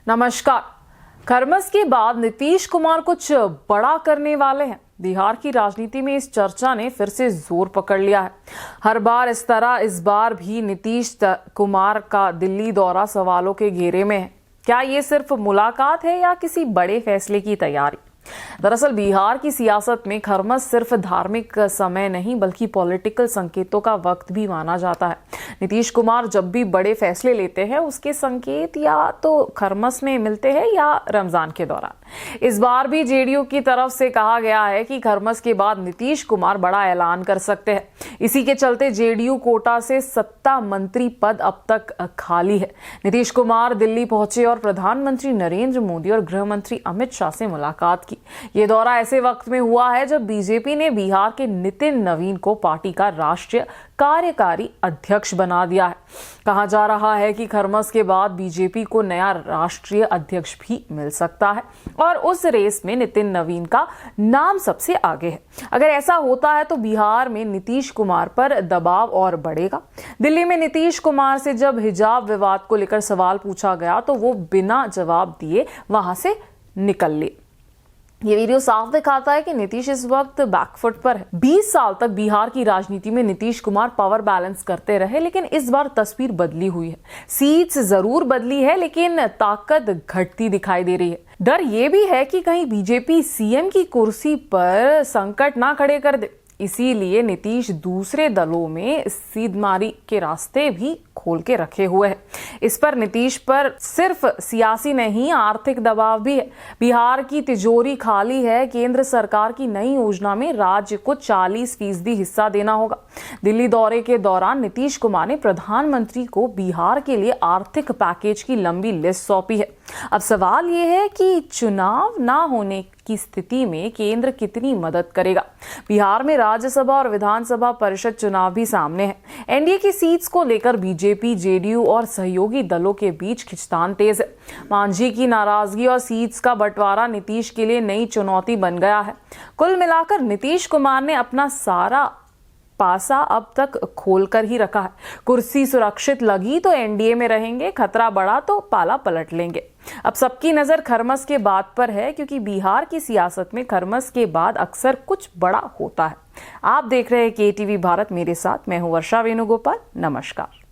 नमस्कार। खरमस के बाद नीतीश कुमार कुछ बड़ा करने वाले हैं। बिहार की राजनीति में इस चर्चा ने फिर से जोर पकड़ लिया है। हर बार इस तरह इस बार भी नीतीश कुमार का दिल्ली दौरा सवालों के घेरे में है। क्या ये सिर्फ मुलाकात है या किसी बड़े फैसले की तैयारी? दरअसल बिहार की सियासत में खरमस सिर्फ धार्मिक समय नहीं बल्कि पॉलिटिकल संकेतों का वक्त भी माना जाता है। नीतीश कुमार जब भी बड़े फैसले लेते हैं उसके संकेत या तो खरमस में मिलते हैं या रमजान के दौरान। इस बार भी जेडीयू की तरफ से कहा गया है कि खरमस के बाद नीतीश कुमार बड़ा ऐलान कर सकते हैं। इसी के चलते जेडीयू कोटा से सत्ता मंत्री पद अब तक खाली है। नीतीश कुमार दिल्ली पहुंचे और प्रधानमंत्री नरेंद्र मोदी और गृह मंत्री अमित शाह से मुलाकात की। ये दौरा ऐसे वक्त में हुआ है जब बीजेपी ने बिहार के नितिन नवीन को पार्टी का राष्ट्रीय कार्यकारी अध्यक्ष बना दिया है। कहा जा रहा है कि खरमस के बाद बीजेपी को नया राष्ट्रीय अध्यक्ष भी मिल सकता है और उस रेस में नितिन नवीन का नाम सबसे आगे है। अगर ऐसा होता है तो बिहार में नीतीश कुमार पर दबाव और बढ़ेगा। दिल्ली में नीतीश कुमार से जब हिजाब विवाद को लेकर सवाल पूछा गया तो वो बिना जवाब दिए वहां से निकल लिए। ये वीडियो साफ दिखाता है कि नीतीश इस वक्त बैकफुट पर है। 20 साल तक बिहार की राजनीति में नीतीश कुमार पावर बैलेंस करते रहे, लेकिन इस बार तस्वीर बदली हुई है। सीट्स जरूर बदली है लेकिन ताकत घटती दिखाई दे रही है। डर ये भी है कि कहीं बीजेपी सीएम की कुर्सी पर संकट ना खड़े कर दे। इसीलिए नीतीश दूसरे दलों में सीधमारी के रास्ते भी खोल के रखे हुए हैं। इस पर नीतीश पर सिर्फ सियासी नहीं आर्थिक दबाव भी है। बिहार की तिजोरी खाली है। केंद्र सरकार की नई योजना में राज्य को 40% हिस्सा देना होगा। दिल्ली दौरे के दौरान नीतीश कुमार ने प्रधानमंत्री को बिहार के लिए आर्थिक पैकेज की लंबी लिस्ट सौंपी है। अब सवाल यह है कि चुनाव ना होने की स्थिति में केंद्र कितनी मदद करेगा। बिहार में राज्यसभा और विधानसभा परिषद चुनाव भी सामने है। एनडीए की सीट्स को लेकर बीजेपी, जेडीयू और सहयोगी दलों के बीच खिंचातान तेज है। मांझी की नाराजगी और सीट्स का बंटवारा नीतीश के लिए नई चुनौती बन गया है। कुल मिलाकर नीतीश कुमार ने अपना सारा पासा अब तक खोलकर ही रखा है। कुर्सी सुरक्षित लगी तो एनडीए में रहेंगे, खतरा बढ़ा तो पाला पलट लेंगे। अब सबकी नजर खरमस के बाद पर है, क्योंकि बिहार की सियासत में खरमस के बाद अक्सर कुछ बड़ा होता है। आप देख रहे हैं केटीवी भारत, मेरे साथ मैं हूं वर्षा वेणुगोपाल। नमस्कार।